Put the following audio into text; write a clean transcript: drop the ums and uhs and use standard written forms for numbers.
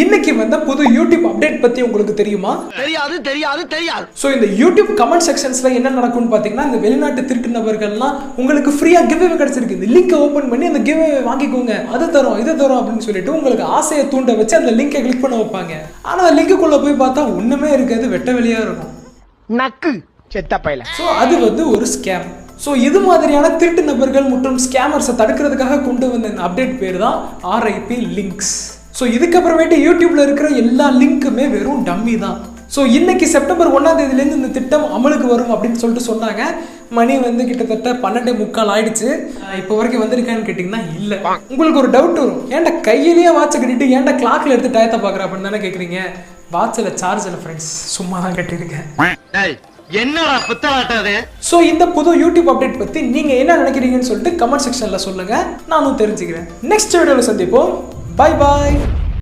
இன்னைக்கு வந்த புது யூடியூப் அப்டேட் பத்தி உங்களுக்கு தெரியுமா? தெரியாது. சோ இந்த யூடியூப் கமெண்ட் செக்ஷன்ஸ்ல என்ன நடக்கும்னு பாத்தீங்கன்னா, இந்த வெளிநாட்டு திருட்டு நபர்கள்லாம் உங்களுக்கு ஃப்ரீயா கிவ் அவே கிடைச்சிருக்கு, இந்த லிங்கை ஓபன் பண்ணி அந்த கிவ் அவே வாங்கிக்கோங்க, அது தரோம் இது தரோம் அப்படின்னு சொல்லிட்டு உங்களுக்கு ஆசையை தூண்ட வச்சு அந்த லிங்கை கிளிக் பண்ண வைப்பாங்க. ஆனா அந்த லிங்குக்குள்ள போய் பார்த்தா ஒண்ணுமே இருக்காது, வெட்ட வெளியா இருக்கும். நக்கு செத்த பையல. சோ அது வந்து ஒரு ஸ்கேம். ஸோ இது மாதிரியான திருட்டு நபர்கள் மற்றும் ஸ்கேமர்ஸை தடுக்கிறதுக்காக கொண்டு வந்த இந்த அப்டேட் பேர் தான் RIP லிங்க்ஸ். ஸோ இதுக்கப்புறமேட்டு யூடியூப்ல இருக்கிற எல்லா லிங்க்குமே வெறும் டம்மி தான். ஸோ இன்னைக்கு செப்டம்பர் 1ஆம் தேதியிலேருந்து இந்த திட்டம் அமலுக்கு வரும் அப்படின்னு சொல்லிட்டு சொன்னாங்க. மணி வந்து கிட்டத்தட்ட 12:45 ஆயிடுச்சு. இப்போ வரைக்கும் வந்திருக்கான்னு கேட்டிங்கன்னா இல்லை. உங்களுக்கு ஒரு டவுட் வரும், ஏன்டா கையிலேயே வாட்சை கட்டிட்டு ஏன்டா கிளாக்ல எடுத்து டயத்தை பார்க்குற அப்படின்னு தானே கேட்குறீங்க. வாட்சில் சார்ஜ் இல்லை ஃப்ரெண்ட்ஸ், சும்மா தான் கட்டியிருக்கேன். என்னடா புத்தாட்டது? சோ இந்த புது யூடியூப் அப்டேட் பத்தி நீங்க என்ன நினைக்கிறீங்கன்னு சொல்லிட்டு கமெண்ட் செக்ஷன்ல சொல்லுங்க, நானும் தெரிஞ்சுக்கிறேன். நெக்ஸ்ட் வீடியோல சந்திப்போம். Bye bye.